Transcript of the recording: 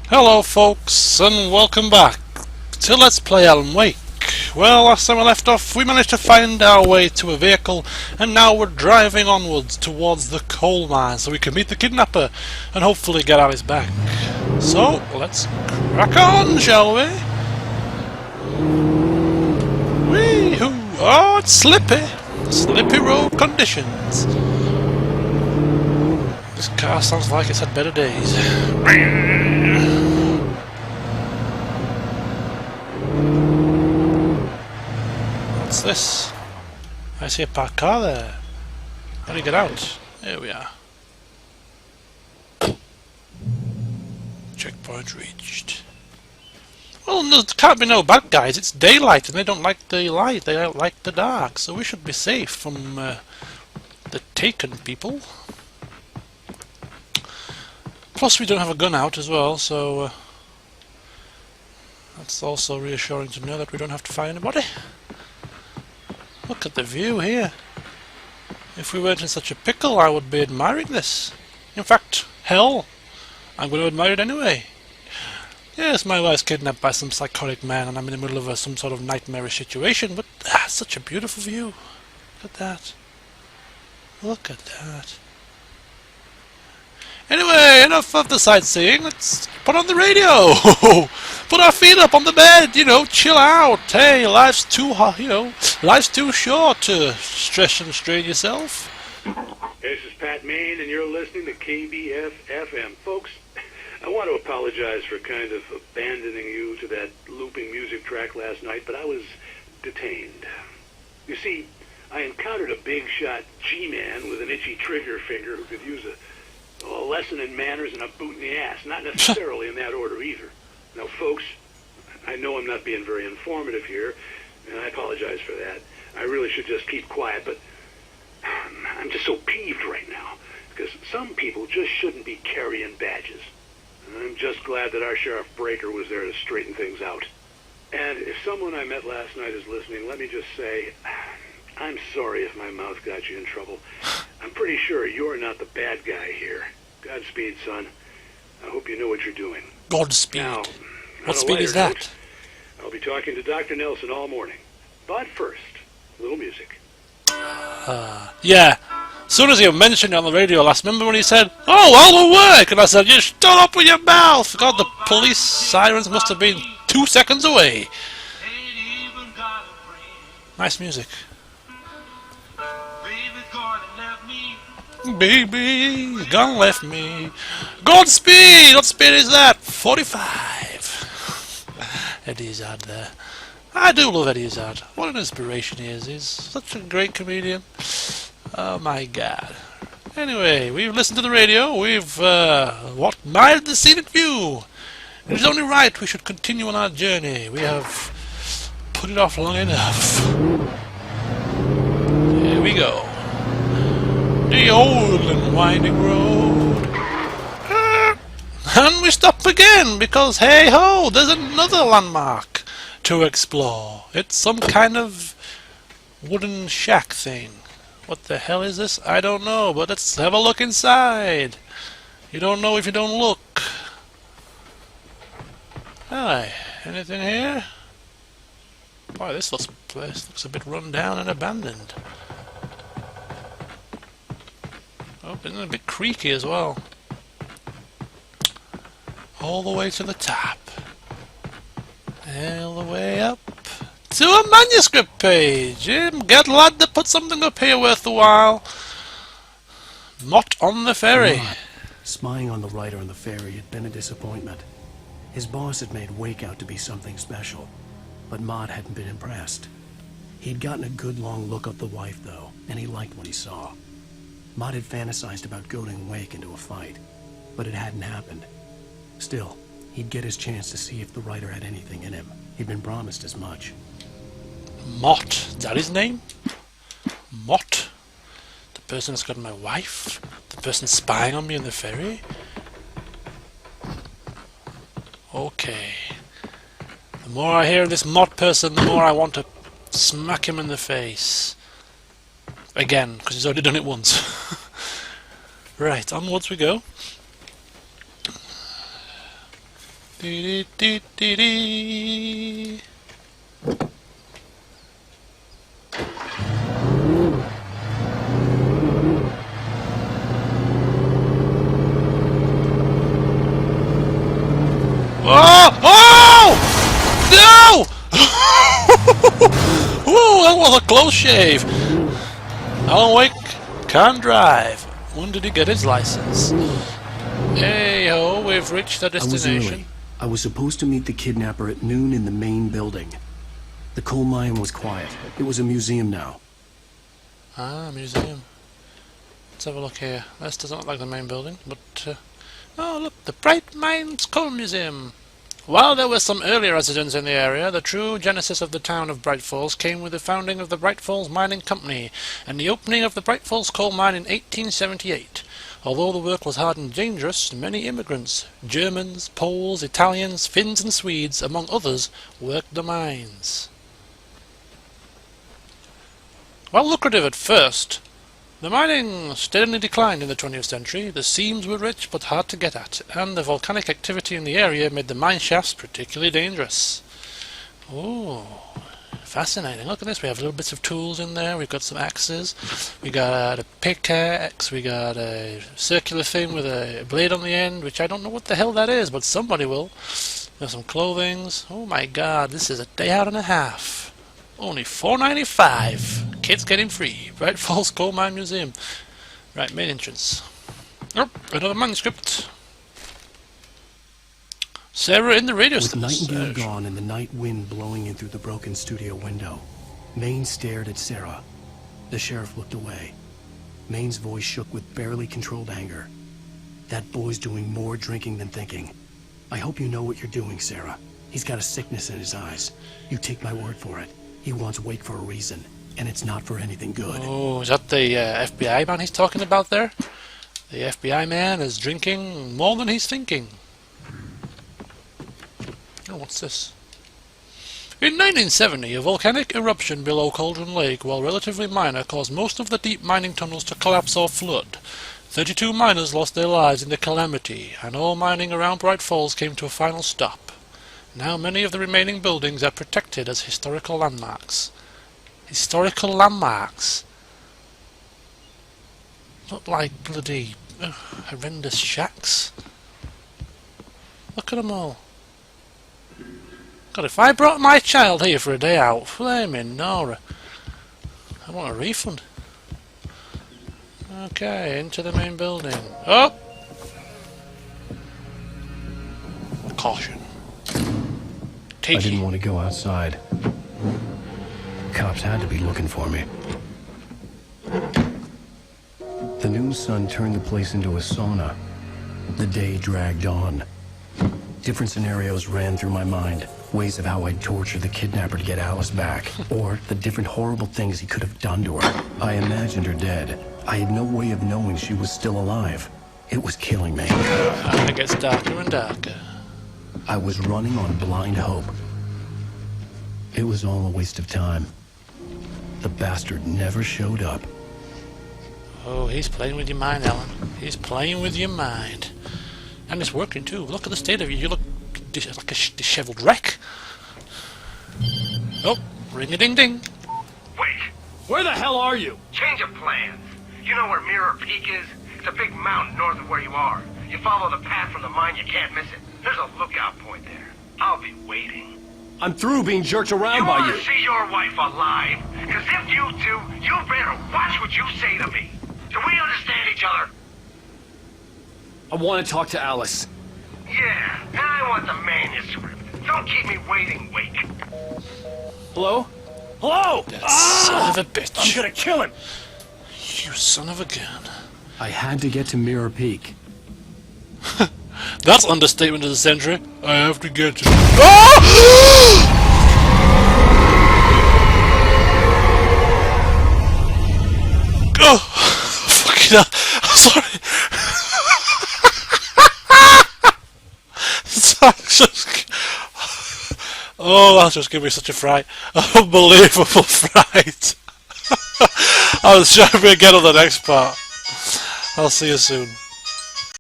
Hello folks, and welcome back to Let's Play Alan Wake. Well, last time we left off, we managed to find our way to a vehicle, and now we're driving onwards towards the coal mine so we can meet the kidnapper and hopefully get Alice back. So, let's crack on, shall we? Wee-hoo! Oh, it's slippy! Slippy road conditions. This car sounds like it's had better days. What's this? I see a parked car there. How do you get out? Here we are. Checkpoint reached. Well, there can't be no bad guys. It's daylight and they don't like the light. They don't like the dark. So we should be safe from the taken people. Plus we don't have a gun out as well, so that's also reassuring to know that we don't have to fight anybody. Look at the view here. If we weren't in such a pickle, I would be admiring this. In fact, hell, I'm going to admire it anyway. Yes, my wife's kidnapped by some psychotic man and I'm in the middle of some sort of nightmarish situation, but such a beautiful view. Look at that. Look at that. Anyway, enough of the sightseeing. Let's put on the radio. Put our feet up on the bed. You know, chill out. Hey, life's too hot. You know, life's too short to stress and strain yourself. This is Pat Main, and you're listening to KBF FM, folks. I want to apologize for kind of abandoning you to that looping music track last night, but I was detained. You see, I encountered a big shot G-man with an itchy trigger finger who could use a lesson in manners and a boot in the ass. Not necessarily in that order either. Now, folks, I know I'm not being very informative here, and I apologize for that. I really should just keep quiet, but I'm just so peeved right now, because some people just shouldn't be carrying badges. And I'm just glad that our Sheriff Breaker was there to straighten things out. And if someone I met last night is listening, let me just say, I'm sorry if my mouth got you in trouble. I'm pretty sure you're not the bad guy here. Godspeed, son. I hope you know what you're doing. Godspeed. Now, what speed is that? Note, I'll be talking to Dr. Nelson all morning. But first, a little music. Yeah. As soon as he mentioned it on the radio last, remember when he said, "Oh, well, we'll work," and I said, "You shut up with your mouth." God, the police sirens must have been 2 seconds away. Nice music. Baby, gone left me. Godspeed! What speed is that? 45. Eddie Izzard there. I do love Eddie Izzard. What an inspiration he is. He's such a great comedian. Oh my god. Anyway, we've listened to the radio. We've admired the scenic view. It is only right we should continue on our journey. We have put it off long enough. Here we go. The old and winding road. And we stop again because, hey ho, there's another landmark to explore. It's some kind of wooden shack thing. What the hell is this? I don't know, but let's have a look inside. You don't know if you don't look. Hi, anything here? Boy, this place looks a bit run down and abandoned. Oh, it's a bit creaky as well. All the way to the top. All the way up to a manuscript page. Get lad to put something up here worth the while. Mott on the ferry. Mott, spying on the writer on the ferry had been a disappointment. His boss had made Wake out to be something special, but Mott hadn't been impressed. He'd gotten a good long look at the wife, though, and he liked what he saw. Mott had fantasized about goading Wake into a fight, but it hadn't happened. Still, he'd get his chance to see if the writer had anything in him. He'd been promised as much. Mott, is that his name? Mott? The person that's got my wife? The person spying on me on the ferry? Okay. The more I hear of this Mott person, the more I want to smack him in the face. Again, because he's already done it once. Right, onwards we go. Dee dee dee dee. Oh! Oh! No! Ooh, that was a close shave. Alan Wake can drive. When did he get his license? Hey ho, we've reached the I was destination. early. I was supposed to meet the kidnapper at noon in the main building. The coal mine was quiet. It was a museum now. Ah, museum. Let's have a look here. This doesn't look like the main building, but... oh, look, the Bright Mines Coal Museum. While there were some earlier residents in the area, the true genesis of the town of Bright Falls came with the founding of the Bright Falls Mining Company and the opening of the Bright Falls Coal Mine in 1878. Although the work was hard and dangerous, many immigrants, Germans, Poles, Italians, Finns and Swedes, among others, worked the mines. While lucrative at first, the mining steadily declined in the 20th century. The seams were rich but hard to get at, and the volcanic activity in the area made the mine shafts particularly dangerous. Oh, fascinating. Look at this. We have little bits of tools in there. We've got some axes. We got a pickaxe. We got a circular thing with a blade on the end, which I don't know what the hell that is, but somebody will. There's some clothings. Oh my god, this is a day out and a half. Only $4.95. Kids getting free. Bright Falls Coal Mine Museum. Right, main entrance. Oh, another manuscript. Sarah in the radio With station. Nightingale gone and the night wind blowing in through the broken studio window, Maine stared at Sarah. The sheriff looked away. Maine's voice shook with barely controlled anger. That boy's doing more drinking than thinking. I hope you know what you're doing, Sarah. He's got a sickness in his eyes. You take my word for it. He wants Wake for a reason, and it's not for anything good. Oh, is that the FBI man he's talking about there? The FBI man is drinking more than he's thinking. Oh, what's this? In 1970, a volcanic eruption below Cauldron Lake, while relatively minor, caused most of the deep mining tunnels to collapse or flood. 32 miners lost their lives in the calamity, and all mining around Bright Falls came to a final stop. Now many of the remaining buildings are protected as historical landmarks. Historical landmarks? Look like bloody horrendous shacks. Look at them all. God, if I brought my child here for a day out, flaming Nora, I want a refund. Okay, into the main building. Oh! Caution. I didn't want to go outside. Cops had to be looking for me. The noon sun turned the place into a sauna. The day dragged on. Different scenarios ran through my mind. Ways of how I'd torture the kidnapper to get Alice back. Or the different horrible things he could have done to her. I imagined her dead. I had no way of knowing she was still alive. It was killing me. And it gets darker and darker. I was running on blind hope. It was all a waste of time. The bastard never showed up. Oh, he's playing with your mind, Alan. He's playing with your mind. And it's working too. Look at the state of you. You look like a disheveled wreck. Oh, ring-a-ding-ding. Wait, Where the hell are you? change of plans. You know where Mirror Peak is? It's a big mountain north of where you are. You follow the path from the mine, you can't miss it. There's a lookout point there. I'll be waiting. I'm through being jerked around You by want you. to see your wife alive? Because if you do, you better watch what you say to me. Do we understand each other? I want to talk to Alice. Yeah, and I want the manuscript. Don't keep me waiting, Wake. Hello? Hello? That son of a bitch. I'm gonna kill him. You son of a gun. I had to get to Mirror Peak. That's understatement of the century. I have to get to... Oh! Oh! Fucking hell. I'm sorry. Oh, that's just giving me such a fright. Unbelievable fright. I was trying to get on the next part. I'll see you soon.